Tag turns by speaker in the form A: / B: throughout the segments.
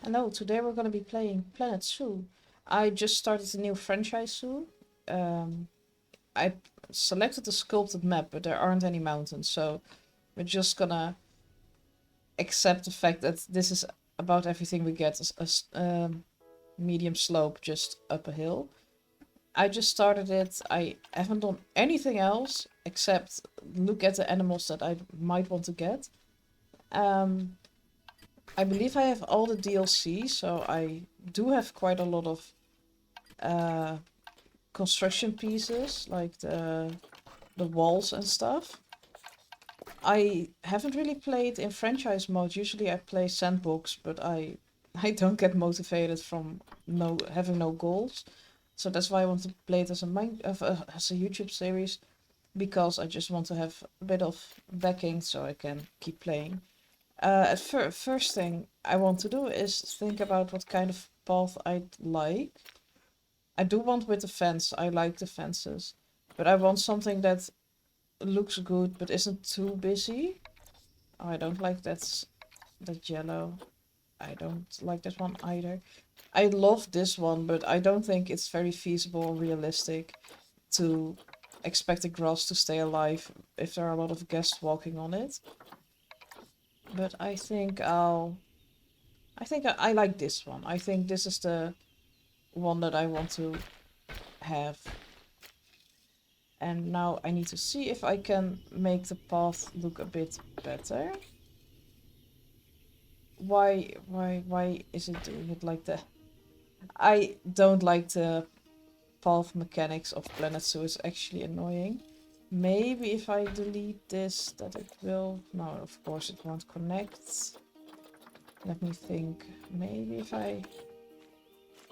A: Hello, today we're gonna be playing Planet Zoo. I just started a new franchise zoo. Um, I selected the sculpted map, but there aren't any mountains, so we're just gonna accept the fact that this is about everything we get as a medium slope just up a hill. I just started it. I haven't done anything else except look at the animals that I might want to get. Um, I believe I have all the DLC, so I do have quite a lot of uh, construction pieces, like the walls and stuff. I haven't really played in franchise mode. Usually I play sandbox, but I don't get motivated from no having no goals. So that's why I want to play it as as a YouTube series, because I just want to have a bit of backing so I can keep playing. First thing I want to do is think about what kind of path I'd like. I do want with the fence. I like the fences. But I want something that looks good but isn't too busy. Oh, I don't like that yellow. I don't like that one either. I love this one, but I don't think it's very feasible or realistic to expect the grass to stay alive if there are a lot of guests walking on it. But I like this one. I think this is the one that I want to have. And now I need to see if I can make the path look a bit better. Why is it doing it like that? I don't like the path mechanics of Planet Zoo. It's actually annoying. Maybe if I delete this, that it will... No, of course it won't connect. Let me think. Maybe if I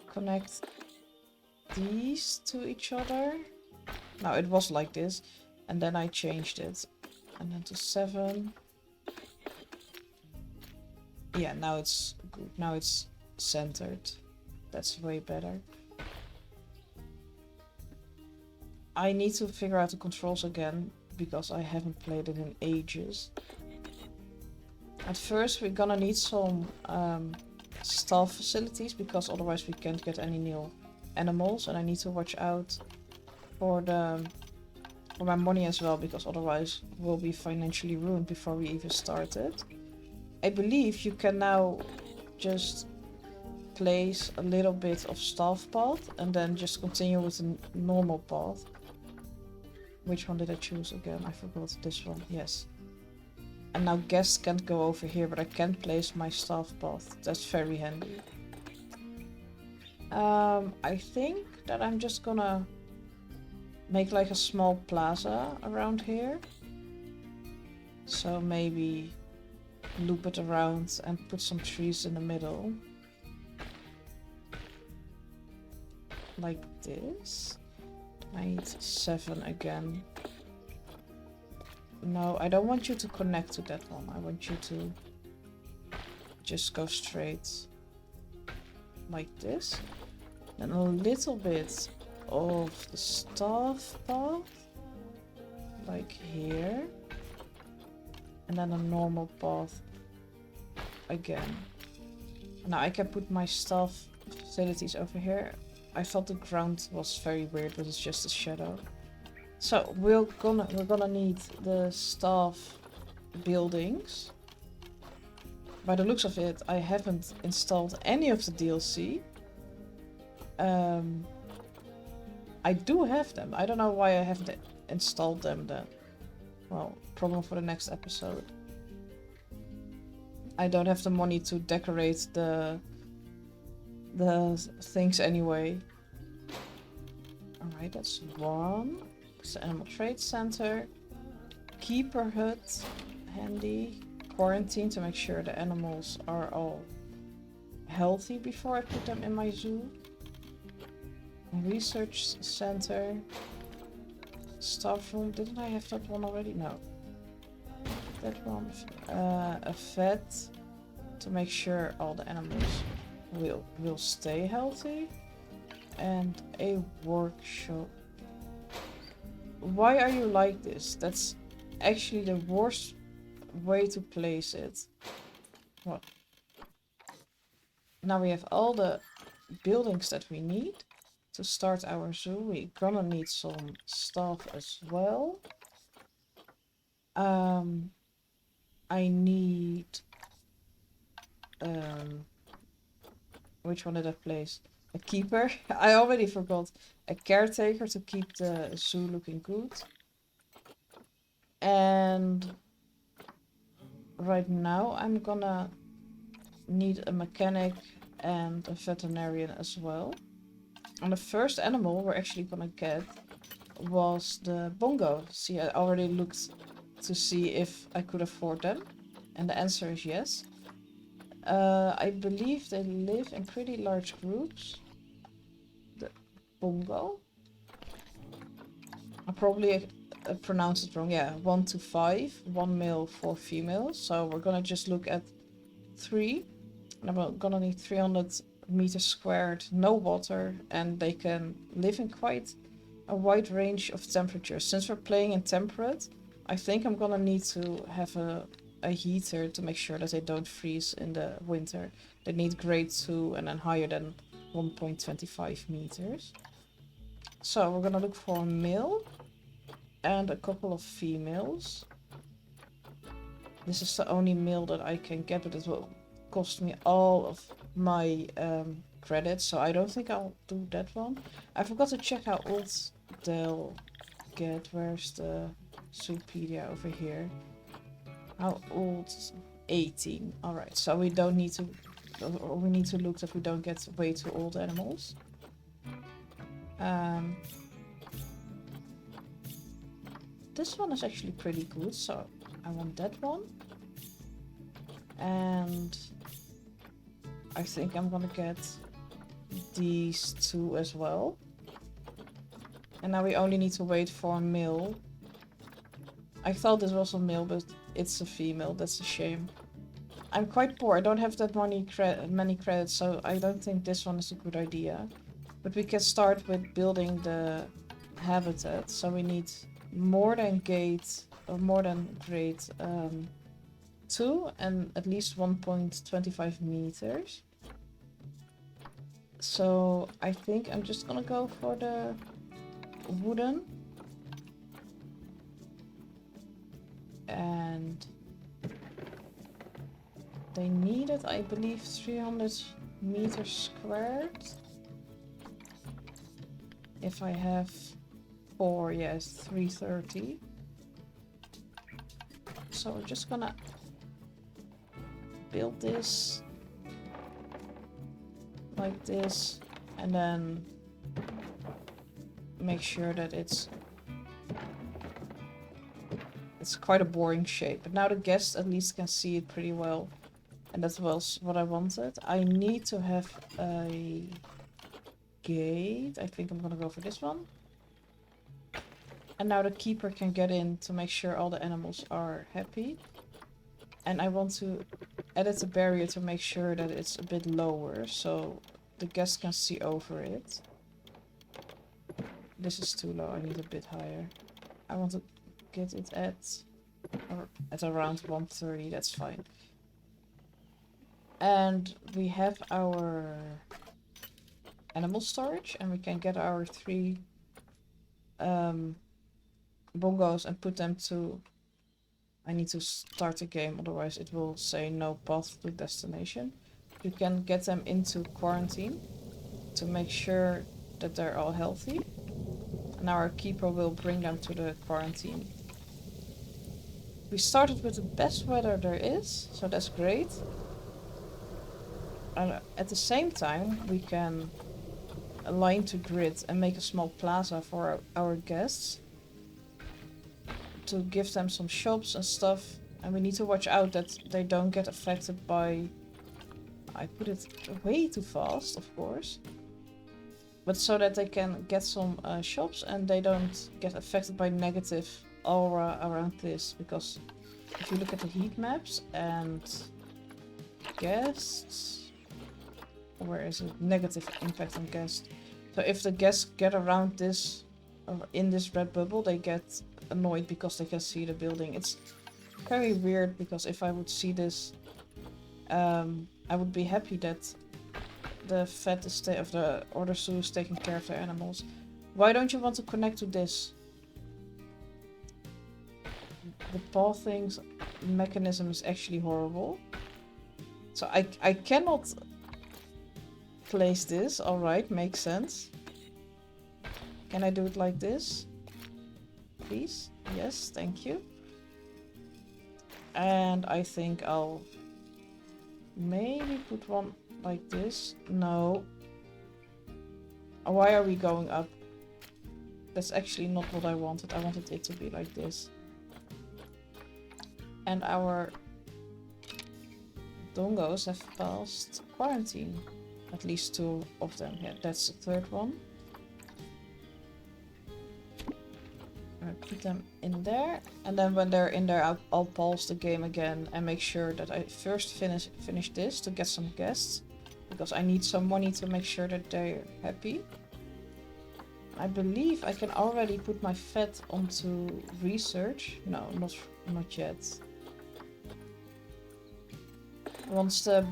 A: connect these to each other. No, it was like this. And then I changed it. And then to 7. Yeah, now it's good. Now it's centered. That's way better. I need to figure out the controls again, because I haven't played it in ages. At first we're gonna need some staff facilities, because otherwise we can't get any new animals, and I need to watch out for my money as well, because otherwise we'll be financially ruined before we even start it. I believe you can now just place a little bit of staff path and then just continue with the normal path. Which one did I choose again? I forgot. This one, yes. And now guests can't go over here, but I can place my staff path. That's very handy. I think that I'm just gonna make like a small plaza around here. So maybe loop it around and put some trees in the middle. Like this. I need 7 again. No, I don't want you to connect to that one. I want you to just go straight like this. Then a little bit of the staff path, like here. And then a normal path again. Now I can put my staff facilities over here. I thought the ground was very weird, but it's just a shadow. So we're gonna need the staff buildings. By the looks of it, I haven't installed any of the DLC. I do have them. I don't know why I haven't installed them then. Well, problem for the next episode. I don't have the money to decorate the things anyway. Alright, that's 1. It's the Animal Trade Center. Keeper hut, handy. Quarantine to make sure the animals are all healthy before I put them in my zoo. Research center. Staff room. Didn't I have that one already? No. That one. A vet to make sure all the animals will stay healthy. And a workshop. Why are you like this? That's actually the worst way to place it. What? Now we have all the buildings that we need to start our zoo. We're gonna need some stuff as well. I need which one did I place? A keeper. I already forgot. A caretaker to keep the zoo looking good. And right now I'm gonna need a mechanic and a veterinarian as well. And the first animal we're actually gonna get was the bongo. See, I already looked to see if I could afford them. And the answer is yes. I believe they live in pretty large groups. The bongo. I probably pronounced it wrong. Yeah, 1 to 5. 1 male, 4 females. So we're gonna just look at 3. And we're gonna need 300 meters squared, no water, and they can live in quite a wide range of temperatures. Since we're playing in temperate, I think I'm gonna need to have a heater to make sure that they don't freeze in the winter. They need grade 2 and then higher than 1.25 meters. So we're gonna look for a male and a couple of females. This is the only male that I can get, but it will cost me all of my credits, so I don't think I'll do that one. I forgot to check how old they'll get. Where's the Zoopedia over here? How old? 18. Alright, so we don't need to... We need to look that we don't get way too old animals. This one is actually pretty good, so I want that one. And I think I'm gonna get these 2 as well. And now we only need to wait for a male. I thought this was a male, but it's a female. That's a shame. I'm quite poor. I don't have that many credits, so I don't think this one is a good idea. But we can start with building the habitat. So we need more than grade 2 and at least 1.25 meters. So I think I'm just gonna go for the wooden. And they needed, I believe, 300 meters squared. If I have 4, yes, 330. So we're just gonna build this like this and then make sure that it's quite a boring shape, but now the guests at least can see it pretty well, and that was what I wanted. I need to have a gate. I think I'm gonna go for this one. And now the keeper can get in to make sure all the animals are happy. And I want to edit the barrier to make sure that it's a bit lower so the guests can see over it. This is too low, I need a bit higher. I want to get it at around 130, that's fine. And we have our animal storage, and we can get our 3 bongos and put them to... I need to start the game, otherwise it will say no path to destination. You can get them into quarantine to make sure that they're all healthy. And our keeper will bring them to the quarantine. We started with the best weather there is, so that's great. And at the same time, we can align to grid and make a small plaza for our guests to give them some shops and stuff. And we need to watch out that they don't get affected by... I put it way too fast, of course. But so that they can get some shops and they don't get affected by negative aura around this. Because if you look at the heat maps and guests... Where is it? Negative impact on guests. So if the guests get around this, or in this red bubble, they get annoyed because they can see the building. It's very weird because if I would see this, I would be happy that the vet is or the zoo is taking care of their animals. Why don't you want to connect to this? The paw thing's mechanism is actually horrible. So I cannot place this. Alright, makes sense. Can I do it like this? Please? Yes, thank you. And I think I'll maybe put one like this. No. Why are we going up? That's actually not what I wanted. I wanted it to be like this. And our Bongos have passed quarantine. At least 2 of them. Yeah, that's the 3rd one. I put them in there, and then when they're in there, I'll pause the game again and make sure that I first finish this to get some guests, because I need some money to make sure that they're happy. I believe I can already put my vet onto research. No, not yet. Once the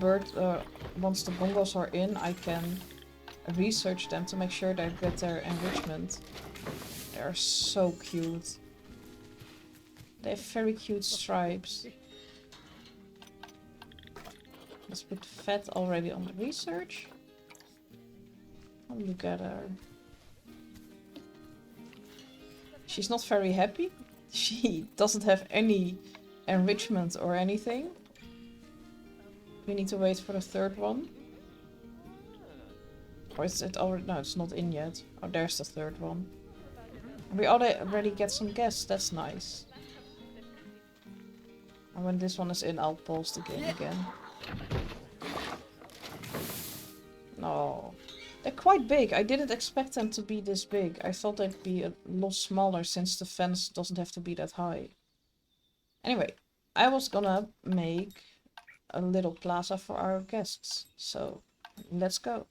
A: Bongos are in, I can research them to make sure they get their enrichment. They're so cute. They have very cute stripes. Let's put vet already on the research. Oh, look at her. She's not very happy. She doesn't have any enrichment or anything. We need to wait for the 3rd one. Or is it already? No, it's not in yet. Oh, there's the 3rd one. We already get some guests. That's nice. And when this one is in, I'll pause the game again. No. They're quite big. I didn't expect them to be this big. I thought they'd be a lot smaller since the fence doesn't have to be that high. Anyway, I was gonna make a little plaza for our guests. So, let's go.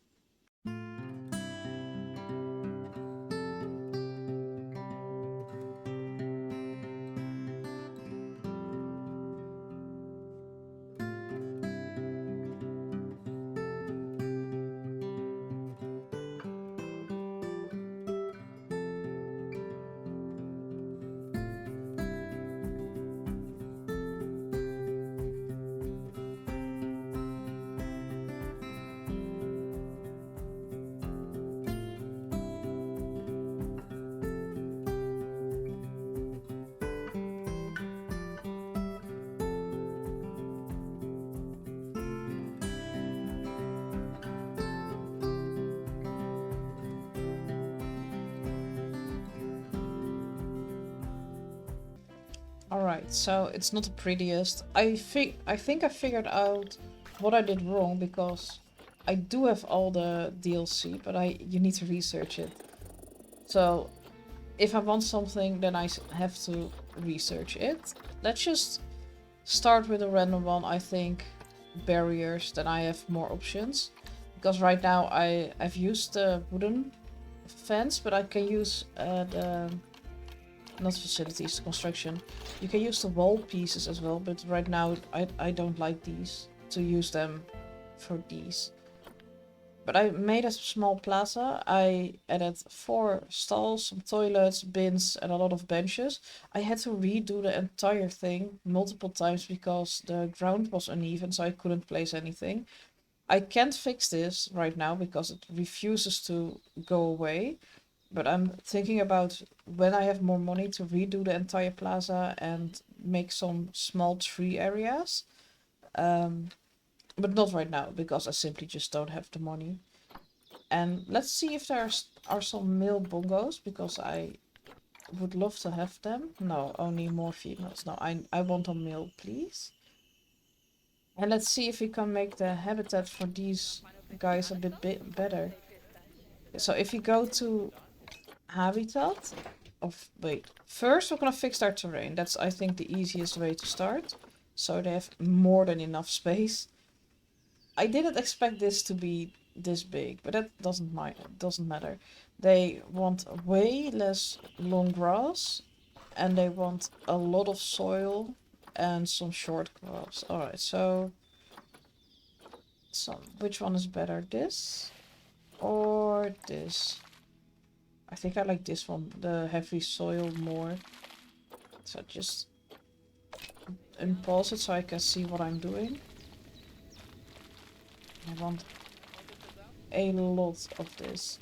A: Alright, so it's not the prettiest. I think I figured out what I did wrong, because I do have all the DLC, but you need to research it. So if I want something, then I have to research it. Let's just start with a random one. I think barriers, then I have more options. Because right now I've used the wooden fence, but I can use not facilities, construction. You can use the wall pieces as well, but right now I don't like these, to use them for these. But I made a small plaza. I added 4 stalls, some toilets, bins, and a lot of benches. I had to redo the entire thing multiple times because the ground was uneven, so I couldn't place anything. I can't fix this right now because it refuses to go away. But I'm thinking about when I have more money to redo the entire plaza and make some small tree areas. But not right now, because I simply just don't have the money. And let's see if there are some male bongos, because I would love to have them. No, only more females. No, I want a male, please. And let's see if we can make the habitat for these guys a bit better. So if you go to habitat, wait, first we're gonna fix their terrain. That's, I think, the easiest way to start, so they have more than enough space. I didn't expect this to be this big, but that doesn't matter. They want way less long grass, and they want a lot of soil and some short grass. Alright, so So, which one is better? This or this? I think I like this one, the heavy soil, more. So just unpause it so I can see what I'm doing. I want a lot of this.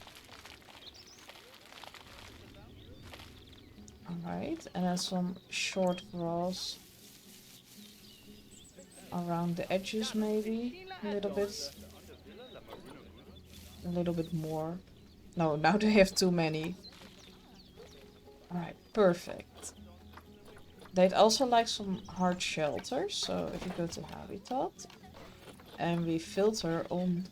A: Alright, and then some short grass around the edges, maybe a little bit. A little bit more. No, now they have too many. Alright, perfect. They'd also like some hard shelter, so if you go to habitat and we filter on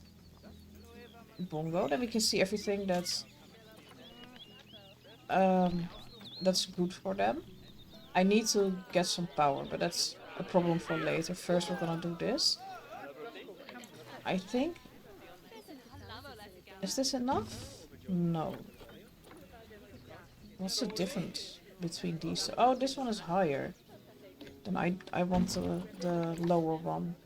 A: Bongo, then we can see everything that's good for them. I need to get some power, but that's a problem for later. First we're gonna do this. I think... Is this enough? No. What's the difference between these two? Oh, this one is higher. Then I want the lower one.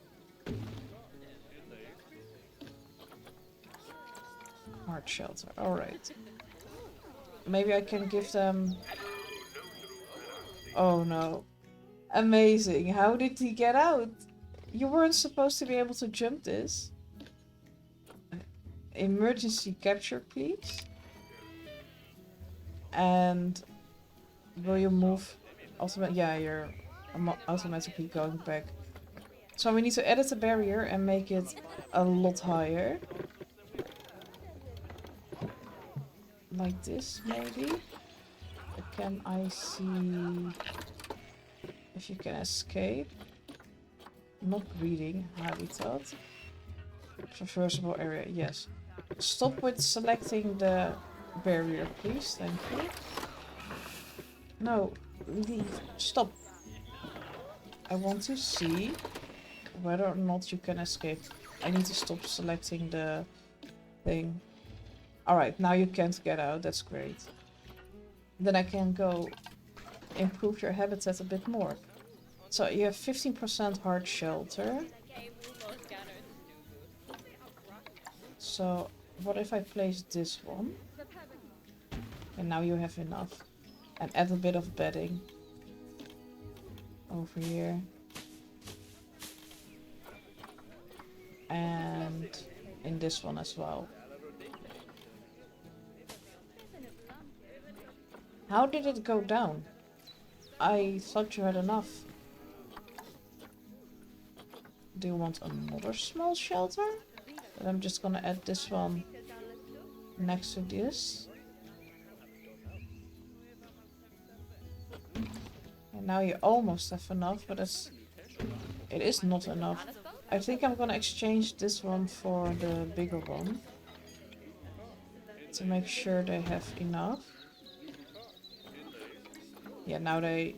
A: Hard shelter. Alright. Maybe I can give them... Oh no. Amazing. How did he get out? You weren't supposed to be able to jump this. Emergency capture, please. And will you move? Yeah, you're automatically going back. So we need to edit the barrier and make it a lot higher. Like this, maybe. Can I see if you can escape? Not breeding habitat. Traversable area, yes. Stop with selecting the barrier, please. Thank you. No, leave. Stop. I want to see whether or not you can escape. I need to stop selecting the thing. Alright, now you can't get out. That's great. Then I can go improve your habitat a bit more. So you have 15% hard shelter. So what if I place this one? And now you have enough. And add a bit of bedding. Over here. And in this one as well. How did it go down? I thought you had enough. Do you want another small shelter? But I'm just gonna add this one next to this. And now you almost have enough, but it is not enough. I think I'm gonna exchange this one for the bigger one. To make sure they have enough. Yeah, now they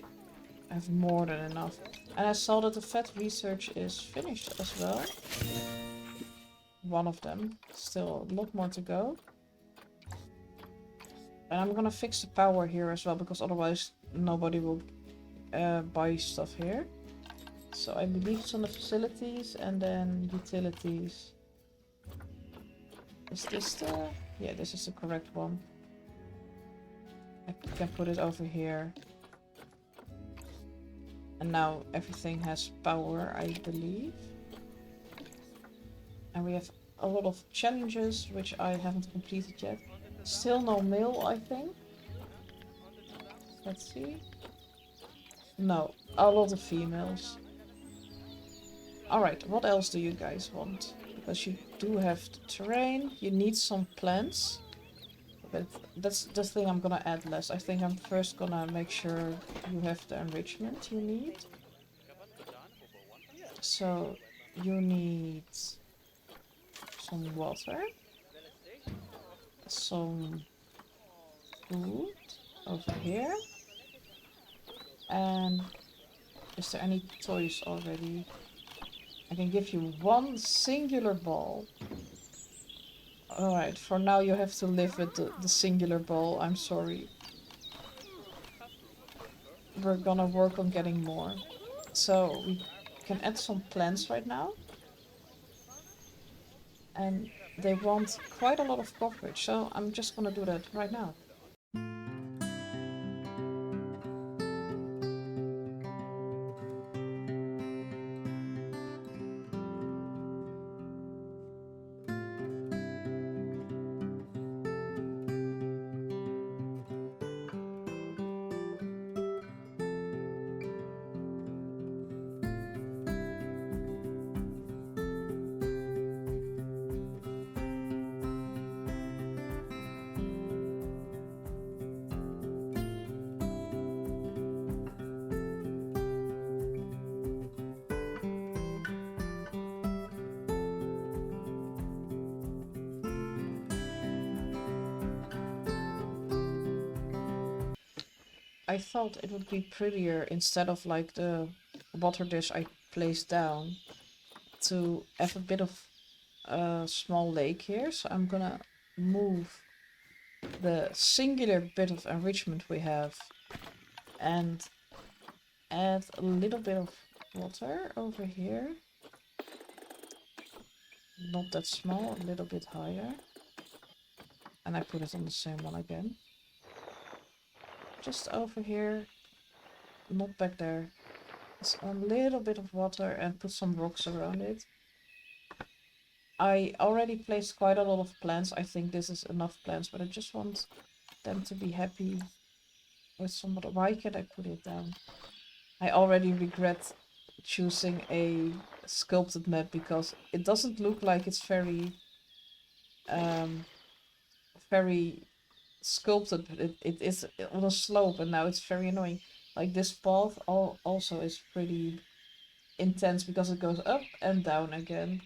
A: have more than enough. And I saw that the vet research is finished as well. One of them. Still a lot more to go. And I'm gonna fix the power here as well, because otherwise nobody will buy stuff here. So I believe it's on the facilities and then utilities. Is this the... Yeah, this is the correct one. I can put it over here. And now everything has power, I believe. And we have a lot of challenges, which I haven't completed yet. Still no mail, I think. Let's see. No, a lot of females. Alright, what else do you guys want? Because you do have the terrain. You need some plants. But that's the thing I'm gonna add less. I think I'm first gonna make sure you have the enrichment you need. So you need some water, some food over here, and is there any toys already? I can give you one singular ball. Alright, for now you have to live with the singular ball, I'm sorry. We're gonna work on getting more. So we can add some plants right now. and they want quite a lot of coverage, so I'm just gonna do that right now. I thought it would be prettier instead of like the water dish I placed down to have a bit of a small lake here. So I'm gonna move the singular bit of enrichment we have and add a little bit of water over here. Not that small, a little bit higher. And I put it on the same one again. Just over here, not back there. Just a little bit of water and put some rocks around it. I already placed quite a lot of plants. I think this is enough plants, but I just want them to be happy with some water. Why can't I put it down? I already regret choosing a sculpted map because it doesn't look like it's um, very sculpted, but it is on a slope, and now it's very annoying. Like this path also is pretty intense because it goes up and down again.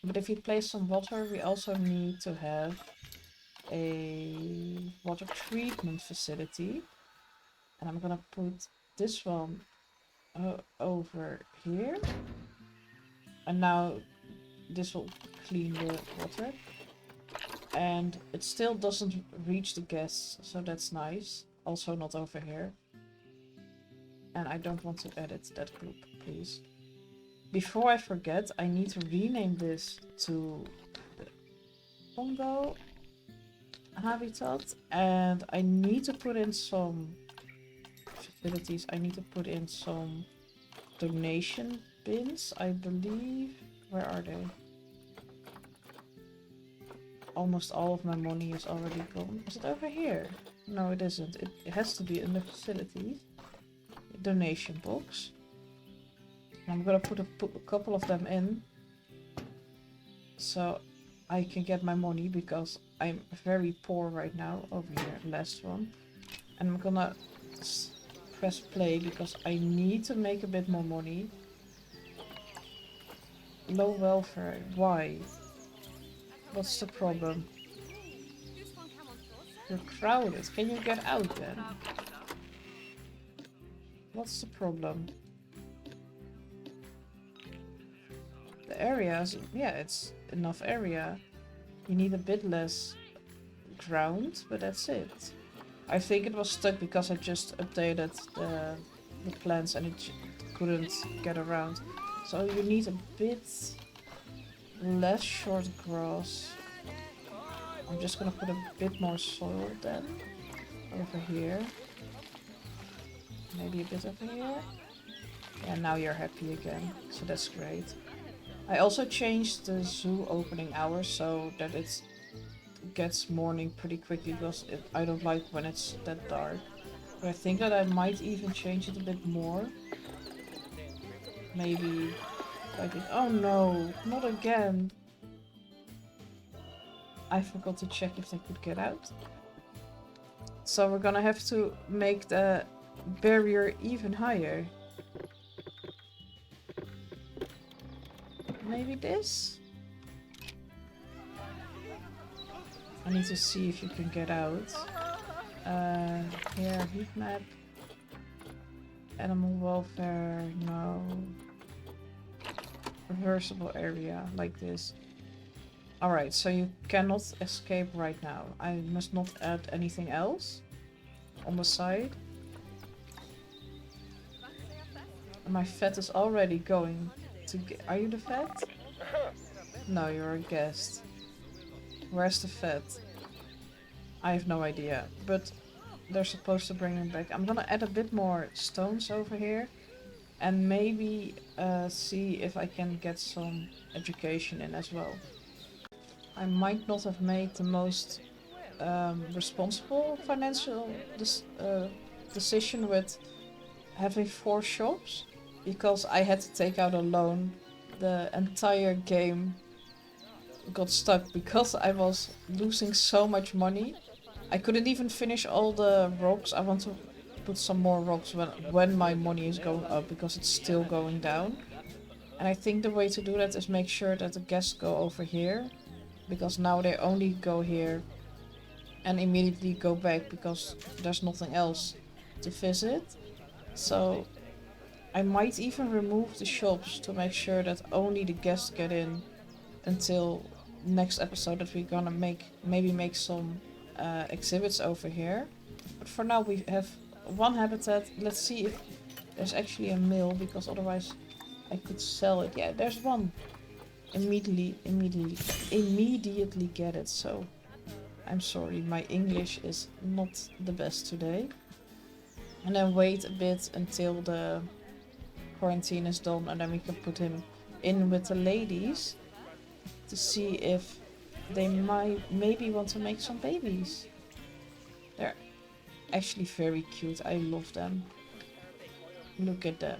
A: But if you place some water, we also need to have a water treatment facility. And I'm gonna put this one over here. And now this will clean the water. And it still doesn't reach the guests, so that's nice. Also not over here. And I don't want to edit that group, please. Before I forget, I need to rename this to the Bongo habitat. And I need to put in some facilities. I need to put in some donation bins, I believe. Where are they? Almost all of my money is already gone. Is it over here? No, it isn't. It has to be in the facilities. Donation box. I'm gonna put a couple of them in. So I can get my money because I'm very poor right now. Over here, last one. And I'm gonna press play because I need to make a bit more money. Low welfare. Why? What's the problem? You're crowded. Can you get out then? What's the problem? The areas, yeah, it's enough area. You need a bit less ground, but that's it. I think it was stuck because I just updated the plants and it couldn't get around. So you need a bit less short grass. I'm just gonna put a bit more soil then over here. Maybe a bit over here. Yeah, now you're happy again, so that's great. I also changed the zoo opening hours so that it gets morning pretty quickly because I don't like when it's that dark. But I think that I might even change it a bit more. Maybe like it. Oh no, not again. I forgot to check if they could get out. So we're gonna have to make the barrier even higher. Maybe this? I need to see if you can get out. Here, heat map. Animal welfare, no. Reversible area, like this. Alright, so you cannot escape right now. I must not add anything else on the side. My vet is already going to get... Are you the vet? No, you're a guest. Where's the vet? I have no idea, but they're supposed to bring him back. I'm gonna add a bit more stones over here and maybe see if I can get some education in as well. I might not have made the most responsible financial decision with having 4 shops because I had to take out a loan. The entire game got stuck because I was losing so much money. I couldn't even finish all the rocks. I want to put some more rocks when my money is going up because it's still going down. And I think the way to do that is make sure that the guests go over here, because now they only go here and immediately go back because there's nothing else to visit. So I might even remove the shops to make sure that only the guests get in until next episode, that we're gonna maybe make some exhibits over here. But for now we have one habitat. Let's see if there's actually a mill, because otherwise I could sell it. Yeah, there's one. Immediately get it. So I'm sorry, my English is not the best today. And then wait a bit until the quarantine is done, and then we can put him in with the ladies to see if they might maybe want to make some babies. They're actually very cute. I love them. Look at them.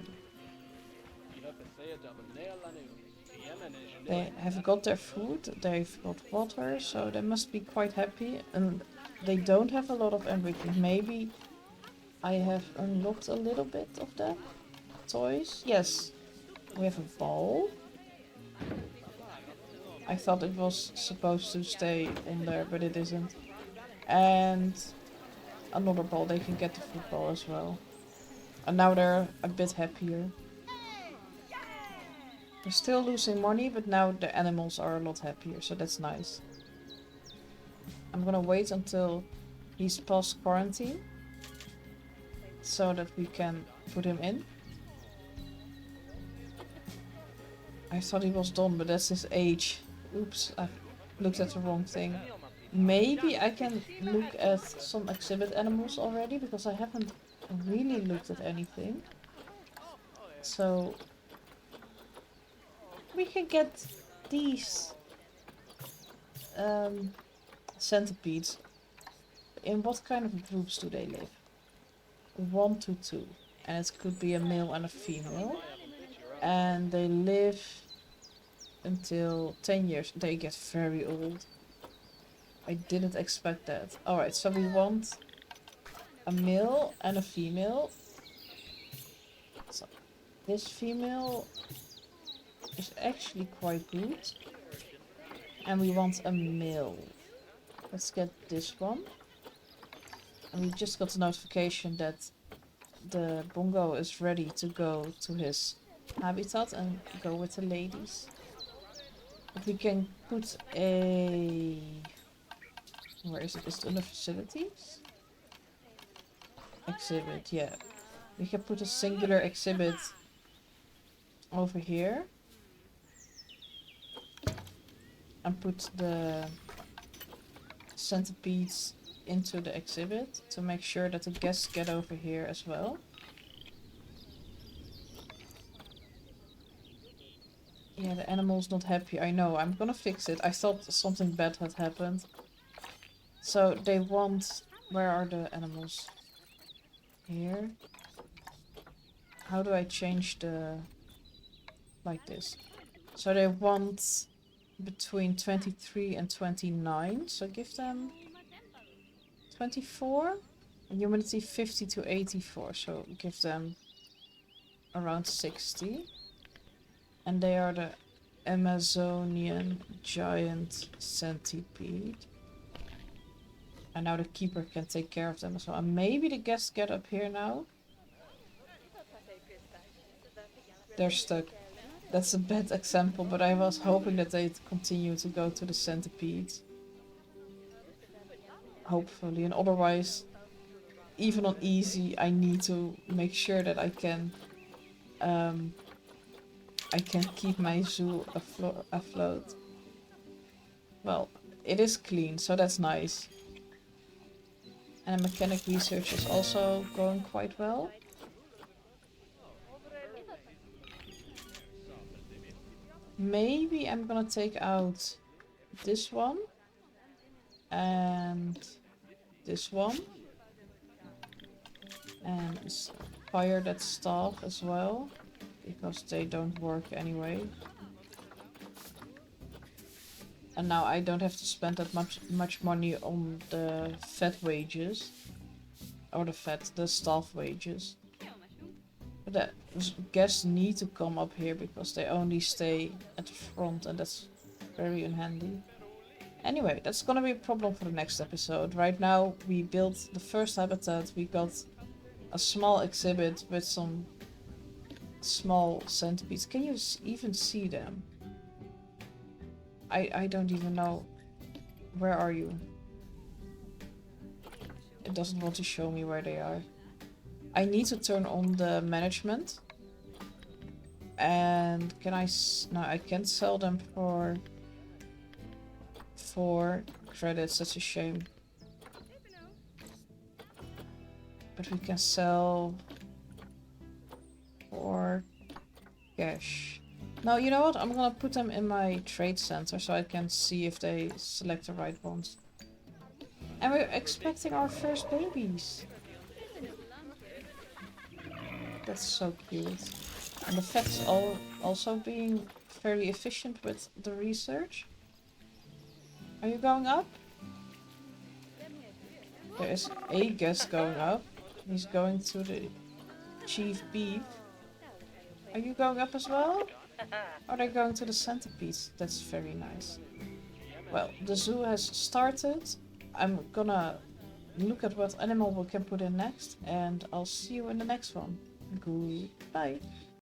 A: They have got their food, they've got water, so they must be quite happy. And they don't have a lot of enrichment. Maybe I have unlocked a little bit of the toys. Yes, we have a ball. I thought it was supposed to stay in there, but it isn't. And another ball, they can get the football as well. And now they're a bit happier. They're still losing money, but now the animals are a lot happier, so that's nice. I'm gonna wait until he's past quarantine so that we can put him in. I thought he was done, but that's his age. Oops, I looked at the wrong thing. Maybe I can look at some exhibit animals already, because I haven't really looked at anything. So we can get these centipedes. In what kind of groups do they live? 1 to 2. And it could be a male and a female. And they live until 10 years. They get very old. I didn't expect that. Alright, so we want a male and a female. So this female is actually quite good. And we want a male. Let's get this one. And we just got a notification that the bongo is ready to go to his habitat and go with the ladies. If we can put a... Where is it? Is it under facilities? Exhibit, yeah. We can put a singular exhibit over here. And put the centipedes into the exhibit to make sure that the guests get over here as well. Yeah, the animal's not happy. I know. I'm gonna fix it. I thought something bad had happened. So they want... Where are the animals? Here. How do I change the... Like this. So they want between 23 and 29. So give them 24. And humidity 50 to 84. So give them around 60. And they are the Amazonian giant centipede. And now the keeper can take care of them as well. And maybe the guests get up here now. They're stuck. That's a bad example, but I was hoping that they'd continue to go to the centipedes. Hopefully, and otherwise, even on easy, I need to make sure that I can keep my zoo afloat. Well, it is clean, so that's nice. And mechanic research is also going quite well. Maybe I'm gonna take out this one and this one and fire that staff as well, because they don't work anyway. And now I don't have to spend that much money on the vet wages. Or the staff wages. But the guests need to come up here because they only stay at the front, and that's very unhandy. Anyway, that's gonna be a problem for the next episode. Right now we built the first habitat, we got a small exhibit with some small centipedes. Can you even see them? I don't even know. Where are you? It doesn't want to show me where they are. I need to turn on the management. And can I... No, I can't sell them for 4 credits. That's a shame. But we can sell for cash. No, you know what? I'm gonna put them in my trade center so I can see if they select the right ones. And we're expecting our first babies. That's so cute. And the vet's also being very efficient with the research. Are you going up? There is a guest going up. He's going to the chief beef. Are you going up as well? Or are they going to the centerpiece? That's very nice. Well, the zoo has started. I'm gonna look at what animal we can put in next, and I'll see you in the next one. Goodbye.